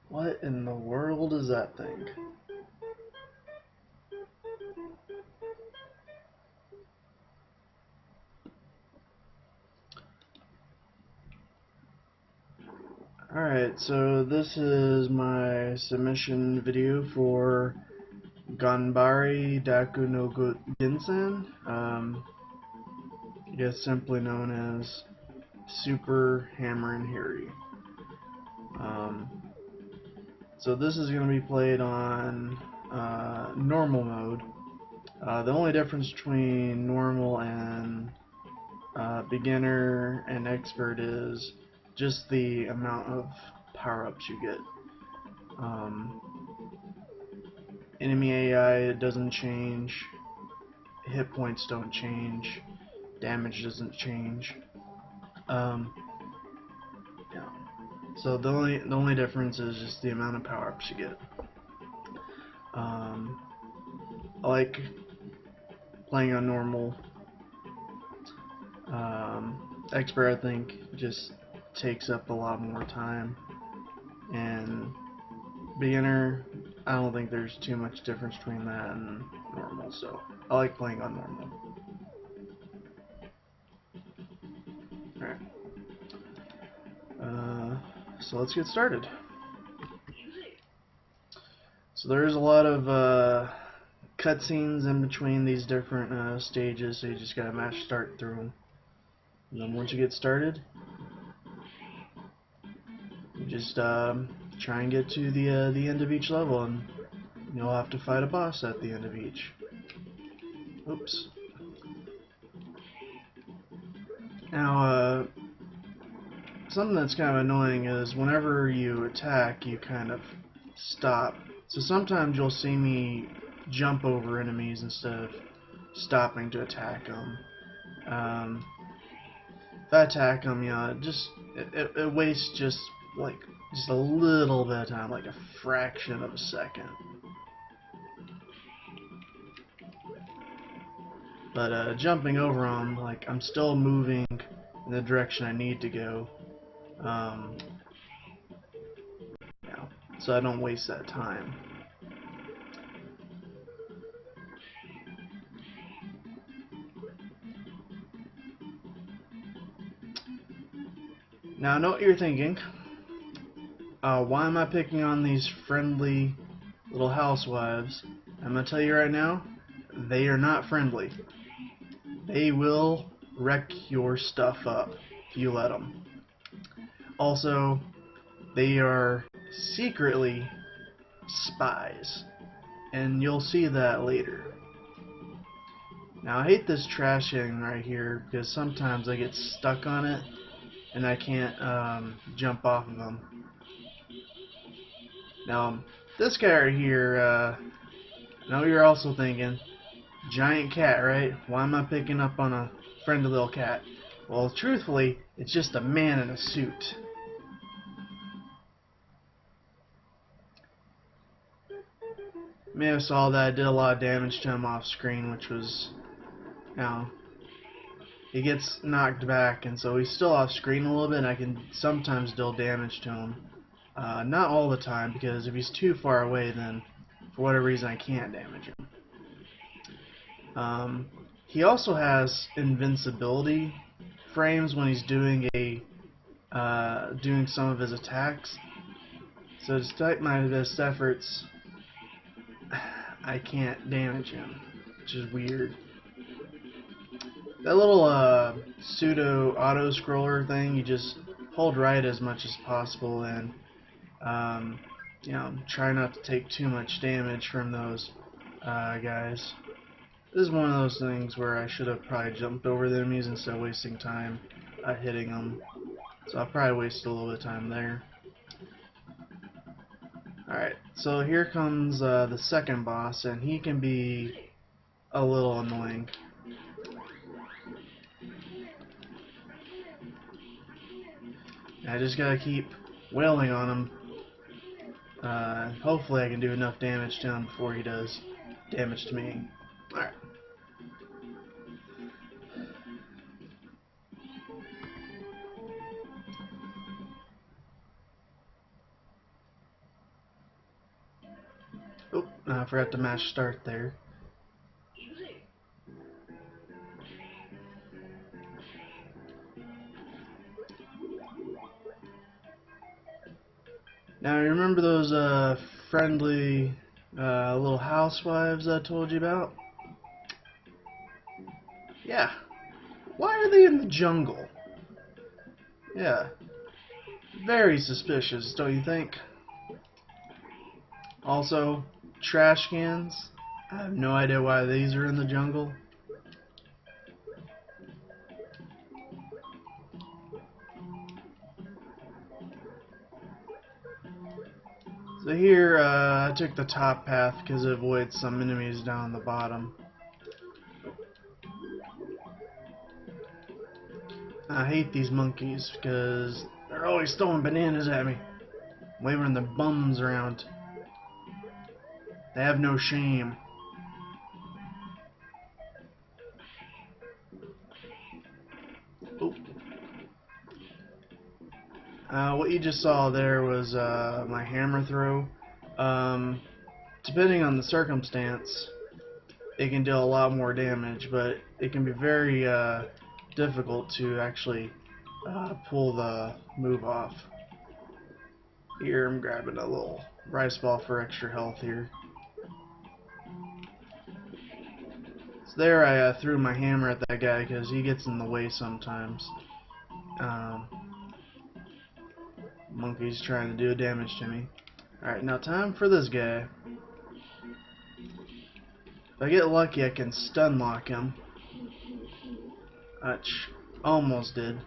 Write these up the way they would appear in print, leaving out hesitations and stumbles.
What in the world is that thing? Alright, so this is my submission video for Ganbare Daiku no Ginsen, I guess simply known as Super Hammer and Harry. So this is going to be played on normal mode. The only difference between normal and beginner and expert is just the amount of power-ups you get. Enemy AI doesn't change, hit points don't change, damage doesn't change. Yeah. So the only difference is just the amount of power-ups you get. I like playing on normal. Expert, I think, just takes up a lot more time, and beginner, I don't think there's too much difference between that and normal, so I like playing on normal. Alright. So let's get started. So there's a lot of cutscenes in between these different stages, so you just gotta mash start through them. And then once you get started, you just try and get to the end of each level, and you'll have to fight a boss at the end of each. Oops. Now, something that's kind of annoying is whenever you attack, you kind of stop. So sometimes you'll see me jump over enemies instead of stopping to attack them. If I attack them, you know, it wastes just a little bit of time, like a fraction of a second. But jumping over them, like, I'm still moving in the direction I need to go. Yeah, so I don't waste that time. Now I know what you're thinking. Why am I picking on these friendly little housewives? I'm gonna tell you right now, they are not friendly. They will wreck your stuff up if you let them. Also, they are secretly spies, and you'll see that later. Now I hate this trash hitting right here because sometimes I get stuck on it and I can't jump off of them. Now this guy right here, I know you're also thinking, giant cat, right? Why am I picking up on a friendly little cat? Well, truthfully, it's just a man in a suit. You may have saw that I did a lot of damage to him off screen, which was, you know, he gets knocked back, and so he's still off screen a little bit, and I can sometimes deal damage to him. Not all the time, because if he's too far away, then for whatever reason I can't damage him. He also has invincibility frames when he's doing doing some of his attacks. So despite my best efforts, I can't damage him, which is weird. That little pseudo auto scroller thing, you just hold right as much as possible, and try not to take too much damage from those guys. This is one of those things where I should have probably jumped over the enemies instead of wasting time hitting them. So I probably wasted a little bit of time there. Alright, so here comes the second boss, and he can be a little annoying. I just gotta keep wailing on him. Hopefully I can do enough damage to him before he does damage to me. Alright. Oh, I forgot to mash start there. Now, you remember those friendly little housewives I told you about? Yeah. Why are they in the jungle? Yeah. Very suspicious, don't you think? Also, trash cans. I have no idea why these are in the jungle. So here, I took the top path because it avoids some enemies down the bottom. I hate these monkeys because they're always throwing bananas at me, waving their bums around. They have no shame. Oh. What you just saw there was my hammer throw. Depending on the circumstance, it can deal a lot more damage, but it can be very difficult to actually pull the move off. Here, I'm grabbing a little rice ball for extra health here. So there I threw my hammer at that guy because he gets in the way sometimes. Monkey's trying to do damage to me. Alright, now time for this guy. If I get lucky, I can stun lock him. Ouch. Almost did.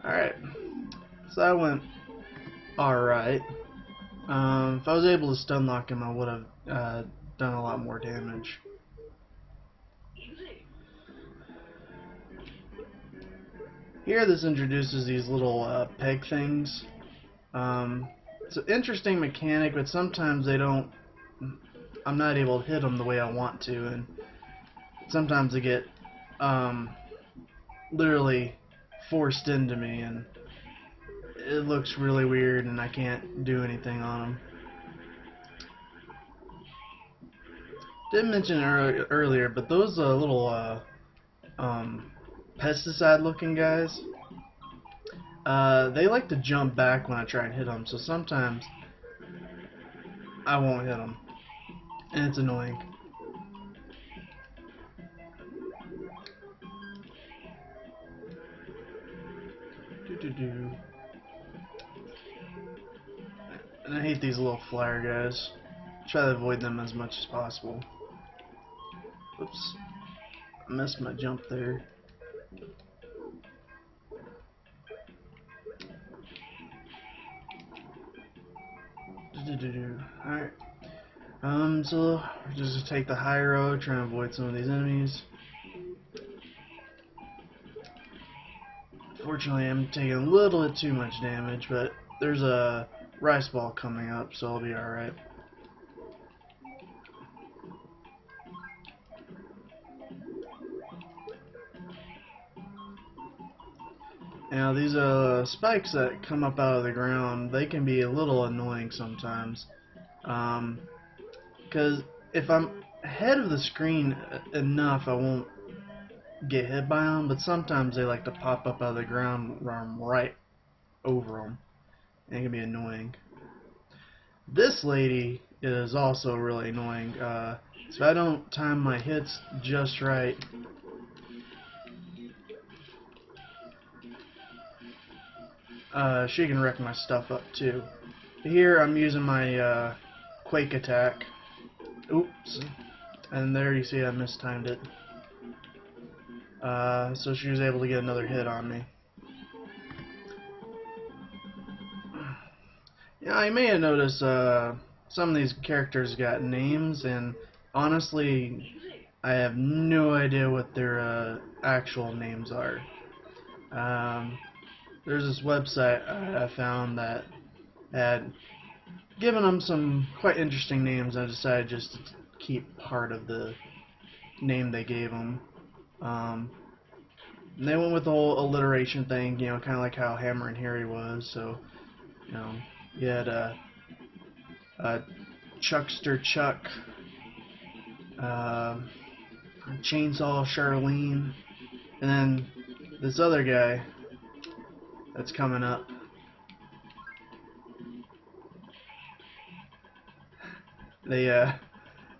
Alright. So that went alright. If I was able to stun lock him, I would have done a lot more damage. Here, this introduces these little peg things. It's an interesting mechanic, but sometimes they don't. I'm not able to hit them the way I want to, and sometimes they get literally forced into me, and it looks really weird, and I can't do anything on them. Didn't mention it earlier, but those little pesticide-looking guys, they like to jump back when I try and hit them, so sometimes I won't hit them, and it's annoying. And I hate these little flyer guys. Try to avoid them as much as possible. Oops. I missed my jump there. Alright. So we're just gonna take the high road, try and avoid some of these enemies. Fortunately, I'm taking a little bit too much damage, but there's a rice ball coming up, so I'll be alright. Now these spikes that come up out of the ground, they can be a little annoying sometimes. Because if I'm ahead of the screen enough, I won't get hit by them, but sometimes they like to pop up out of the ground right over them, and it can be annoying. This lady is also really annoying. So if I don't time my hits just right, she can wreck my stuff up too. Here I'm using my Quake attack. Oops. And there you see I mistimed it. So she was able to get another hit on me. Yeah, you may have noticed some of these characters got names, and honestly, I have no idea what their actual names are. There's this website I found that had given them some quite interesting names. I decided just to keep part of the name they gave them. And they went with the whole alliteration thing, you know, kind of like how Hammer and Harry was. So, you know, you had Chuckster Chuck, Chainsaw Charlene, and then this other guy that's coming up. They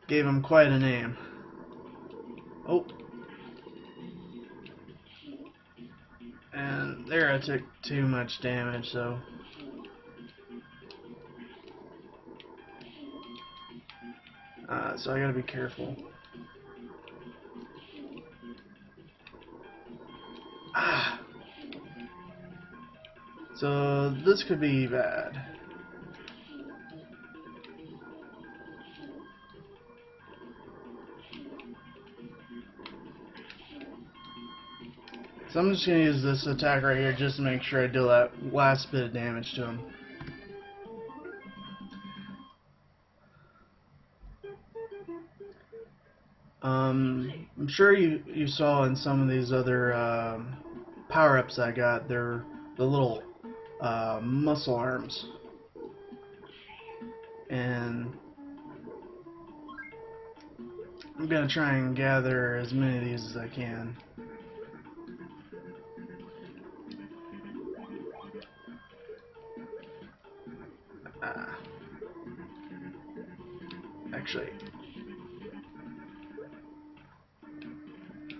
gave him quite a name. Oh, and there I took too much damage, so I gotta be careful. Ah, so this could be bad. So I'm just going to use this attack right here just to make sure I deal that last bit of damage to him. I'm sure you saw in some of these other power-ups I got, they're the little muscle arms. And I'm going to try and gather as many of these as I can. Actually,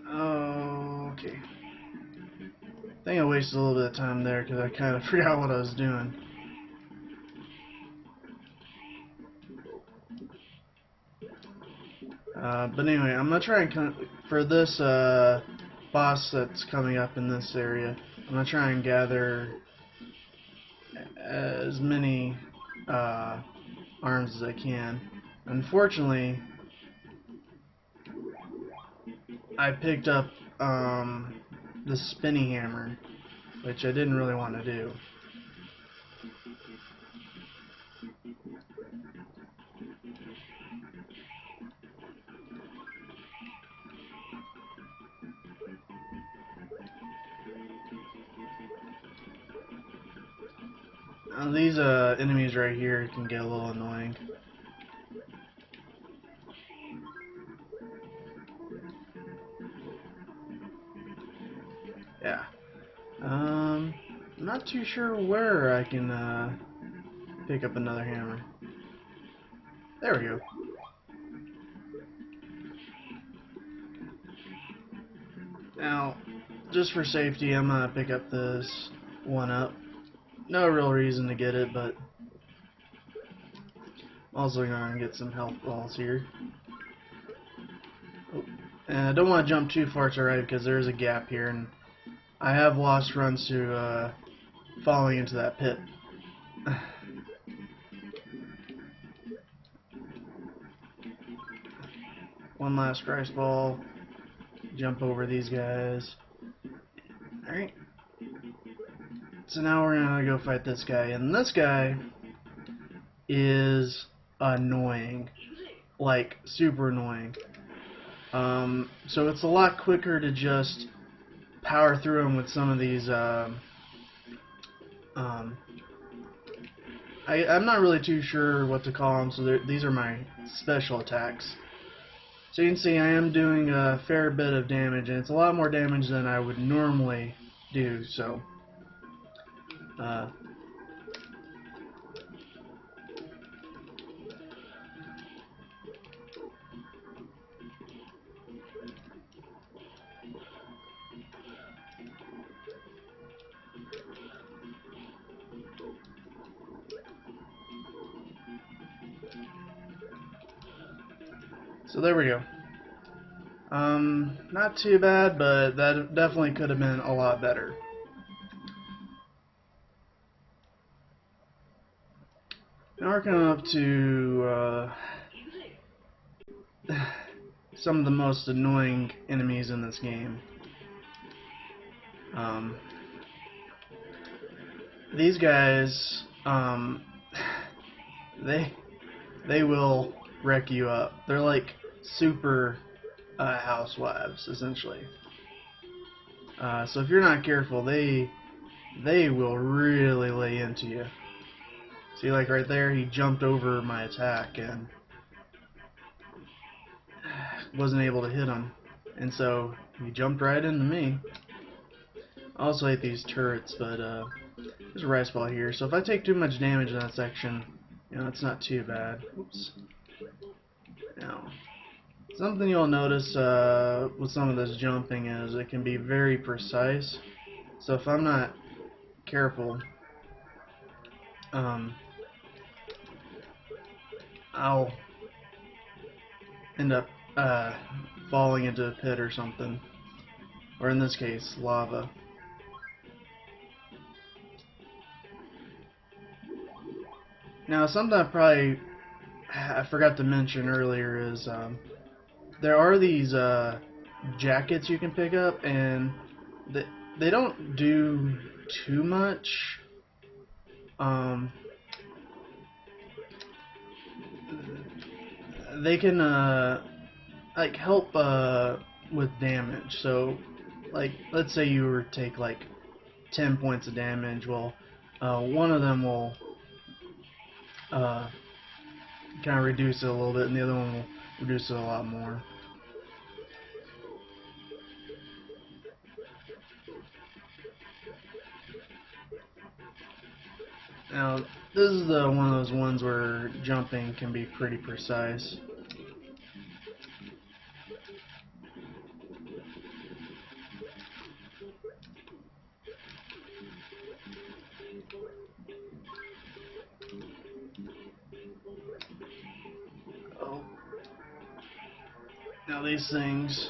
okay. I think I wasted a little bit of time there because I kind of forgot what I was doing. But anyway, I'm going to try and for this boss that's coming up in this area, I'm going to try and gather as many arms as I can. Unfortunately, I picked up the spinny hammer, which I didn't really want to do. These enemies right here can get a little annoying. Yeah. I'm not too sure where I can pick up another hammer. There we go. Now, just for safety, I'm gonna pick up this one up. No real reason to get it, but also gonna get some health balls here. Oh. And I don't want to jump too far to the right because there is a gap here, and I have lost runs to falling into that pit. One last rice ball. Jump over these guys. Alright. So now we're gonna go fight this guy, and this guy is annoying. Like, super annoying. So it's a lot quicker to just power through them with some of these I'm not really too sure what to call them, so these are my special attacks. So you can see I am doing a fair bit of damage, and it's a lot more damage than I would normally do, so So there we go. Not too bad, but that definitely could have been a lot better. Now we're coming up to some of the most annoying enemies in this game. These guys, they will wreck you up. They're like super housewives, essentially. So if you're not careful, they will really lay into you. See, like right there, he jumped over my attack and wasn't able to hit him, and so he jumped right into me. I also hate these turrets, but there's a rice ball here, so if I take too much damage in that section, you know, it's not too bad. Oops. Now, something you'll notice with some of this jumping is it can be very precise. So if I'm not careful, I'll end up falling into a pit or something, or in this case, lava. Now, something I forgot to mention earlier is there are these jackets you can pick up, and they don't do too much. They can like help with damage. So, like, let's say you were to take like 10 points of damage. Well, one of them will kind of reduce it a little bit, and the other one will reduce it a lot more. Now, this is one of those ones where jumping can be pretty precise. Oh. Now these things,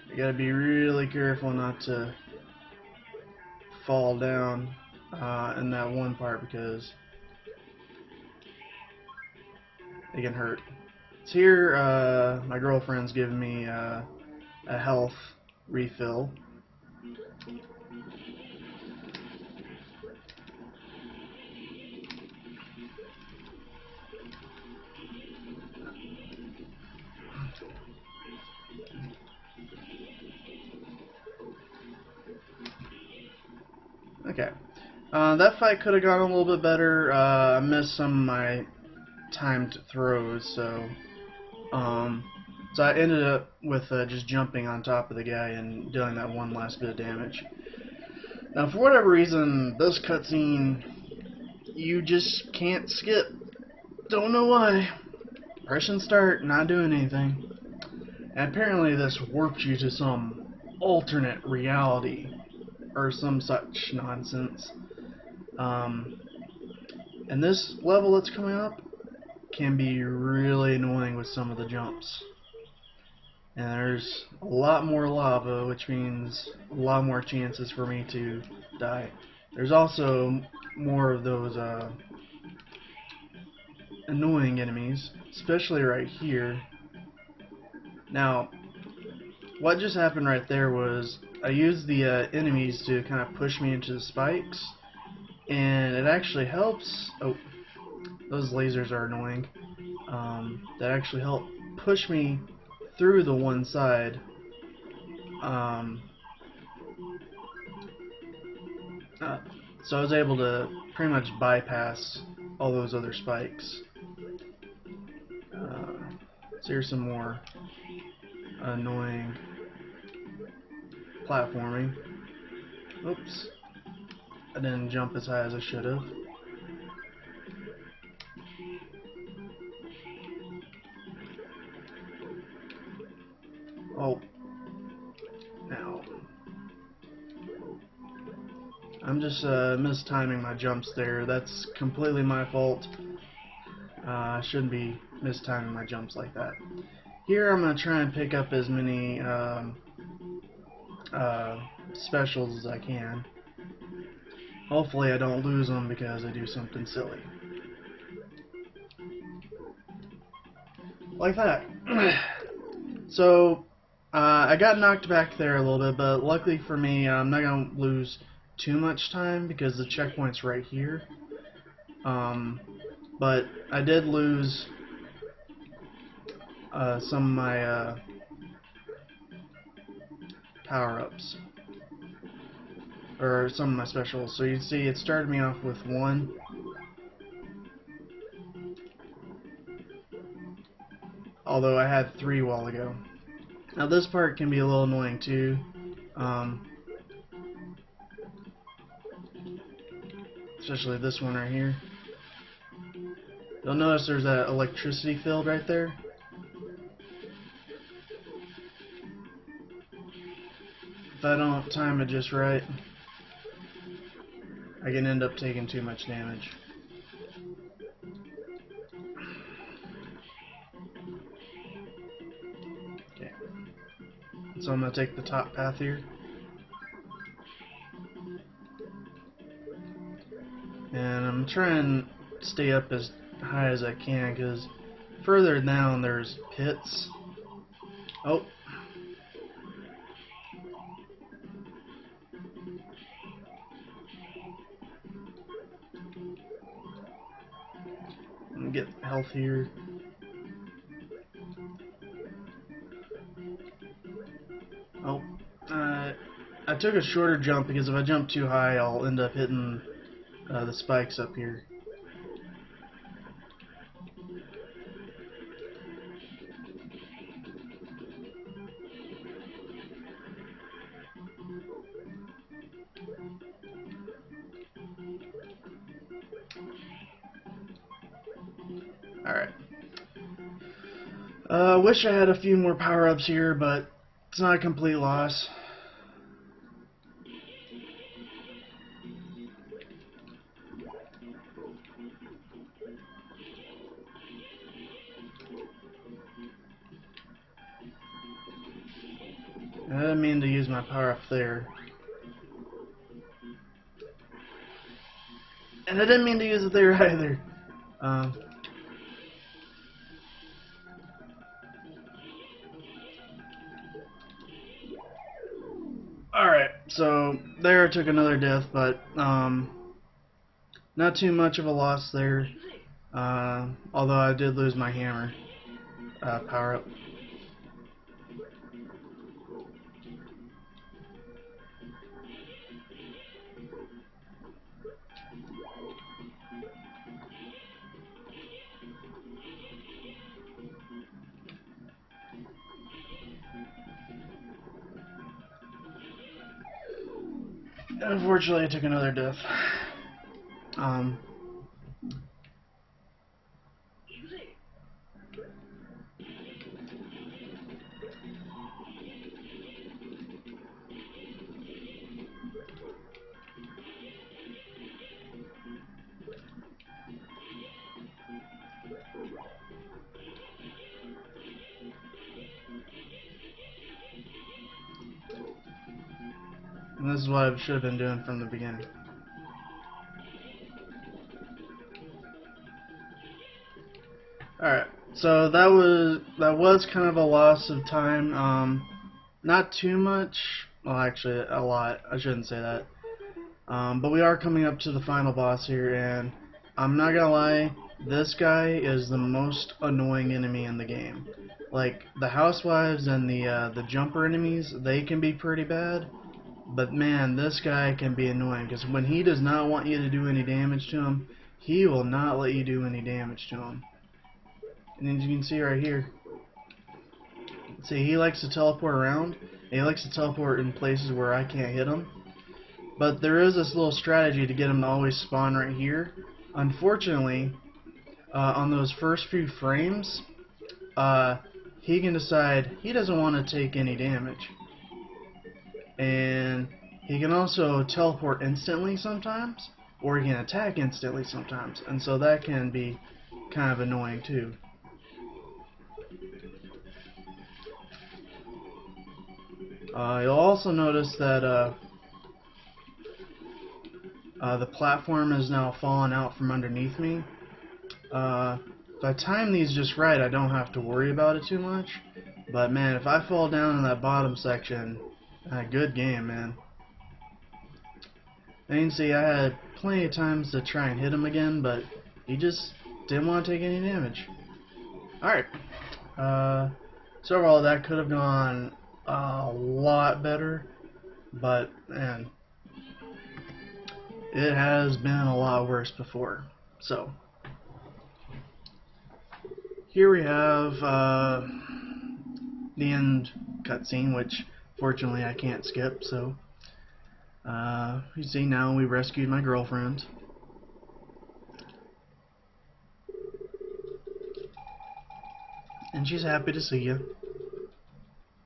you gotta be really careful not to fall down in that one part, because they can hurt. So here, my girlfriend's giving me a health refill. Okay. That fight could have gone a little bit better. I missed some of my timed throws, so I ended up with just jumping on top of the guy and dealing that one last bit of damage. Now, for whatever reason, this cutscene you just can't skip. Don't know why. Pressing start, not doing anything. And apparently this warps you to some alternate reality or some such nonsense. And this level that's coming up can be really annoying with some of the jumps. And there's a lot more lava, which means a lot more chances for me to die. There's also more of those annoying enemies, especially right here. Now, what just happened right there was I used the enemies to kind of push me into the spikes, and it actually helps. Oh, those lasers are annoying. That actually help push me through the one side. So I was able to pretty much bypass all those other spikes. So here's some more annoying platforming. Oops. I didn't jump as high as I should have. Oh. Now. I'm just mistiming my jumps there. That's completely my fault. I shouldn't be mistiming my jumps like that. Here I'm going to try and pick up as many specials as I can. Hopefully I don't lose them because I do something silly. Like that. So, I got knocked back there a little bit, but luckily for me, I'm not going to lose too much time because the checkpoint's right here. But I did lose some of my power-ups. Or some of my specials. So you see it started me off with 1. Although I had 3 a while ago. Now this part can be a little annoying too. Especially this one right here. You'll notice there's that electricity field right there. If I don't time it just right, I can end up taking too much damage. Okay. So I'm going to take the top path here. And I'm trying to stay up as high as I can because further down there's pits. Oh. I'm gonna get health here. Oh. I took a shorter jump because if I jump too high I'll end up hitting the spikes up here. Alright. Wish I had a few more power-ups here, but it's not a complete loss. I didn't mean to use my power-up there. And I didn't mean to use it there either. Alright, so there I took another death, but not too much of a loss there. Although I did lose my hammer power-up. Unfortunately, I took another death. And this is what I should have been doing from the beginning. Alright, so that was kind of a loss of time. Not too much. Well, actually, a lot. I shouldn't say that. But we are coming up to the final boss here, and I'm not gonna lie, this guy is the most annoying enemy in the game. Like, the housewives and the jumper enemies, they can be pretty bad. But man, this guy can be annoying, because when he does not want you to do any damage to him, he will not let you do any damage to him. And as you can see right here, see, he likes to teleport around, and he likes to teleport in places where I can't hit him. But there is this little strategy to get him to always spawn right here. Unfortunately, on those first few frames, he can decide he doesn't want to take any damage. And he can also teleport instantly sometimes, or he can attack instantly sometimes, and so that can be kind of annoying too. You'll also notice that the platform is now falling out from underneath me. If I time these just right, I don't have to worry about it too much. But man, if I fall down in that bottom section, good game, man. And you can see I had plenty of times to try and hit him again, but he just didn't want to take any damage. Alright. So overall, that could have gone a lot better, but man, it has been a lot worse before. So here we have the end cutscene, which fortunately I can't skip. So you see, now we rescued my girlfriend. And she's happy to see you.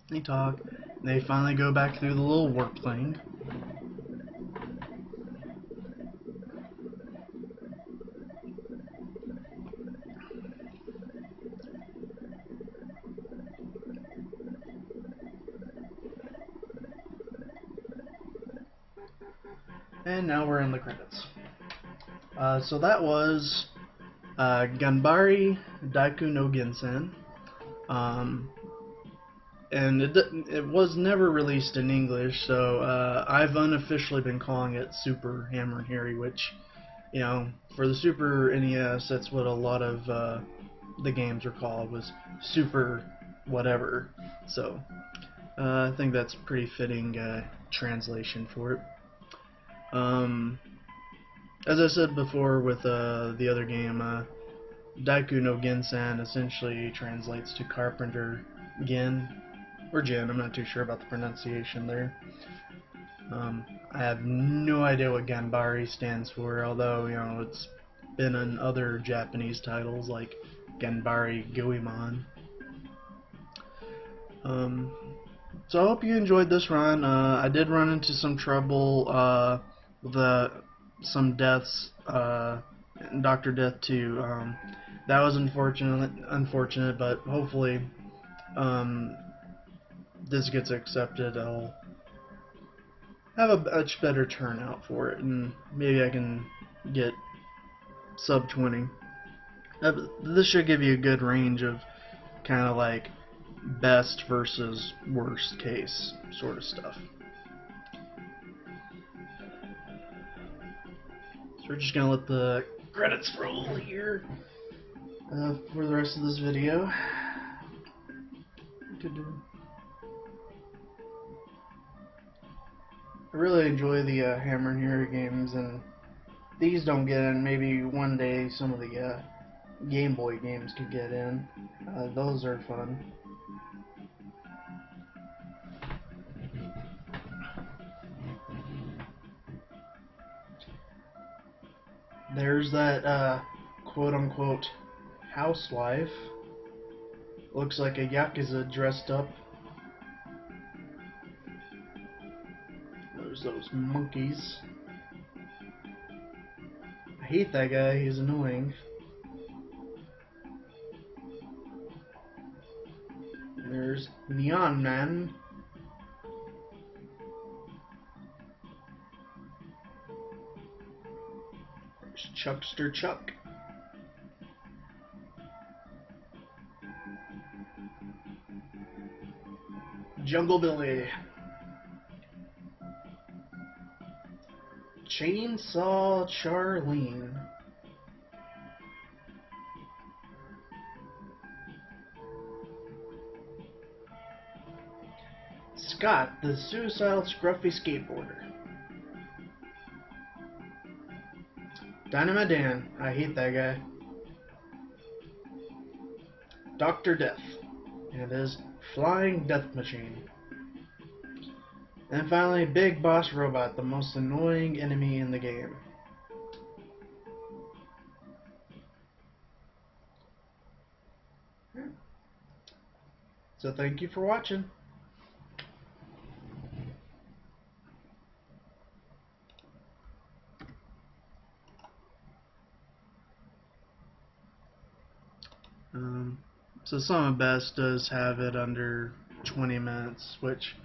They talk. They finally go back through the little warp thing. And now we're in the credits. So that was Ganbare Daiku no Gensen. And it was never released in English, so I've unofficially been calling it Super Hammer and Harry, which, you know, for the Super NES, that's what a lot of the games were called, was Super whatever. So I think that's pretty fitting translation for it. As I said before with the other game, Daiku no Gensan essentially translates to Carpenter Gen, or Jin, I'm not too sure about the pronunciation there. I have no idea what Ganbare stands for, although, you know, it's been in other Japanese titles like Ganbare Goemon. So I hope you enjoyed this run. I did run into some trouble with some deaths, Dr. Death 2. That was unfortunate, but hopefully this gets accepted. I'll have a much better turnout for it, and maybe I can get sub 20. This should give you a good range of kind of like best versus worst case sort of stuff. So we're just gonna let the credits roll here for the rest of this video. I really enjoy the Hammer and Harry games, and these don't get in. Maybe one day some of the Game Boy games could get in. Those are fun. There's that quote-unquote housewife. Looks like a Yakuza dressed up. There's those monkeys. I hate that guy, he's annoying. There's Neon Man. There's Chuckster Chuck. Jungle Billy. Chainsaw Charlene. Scott, the suicidal scruffy skateboarder. Dynamite Dan, I hate that guy. Dr. Death, and his flying death machine. And finally, Big Boss Robot, the most annoying enemy in the game. So thank you for watching. So Summit Best does have it under 20 minutes, which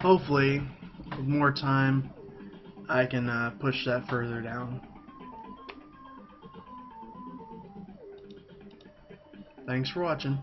hopefully with more time I can push that further down. Thanks for watching.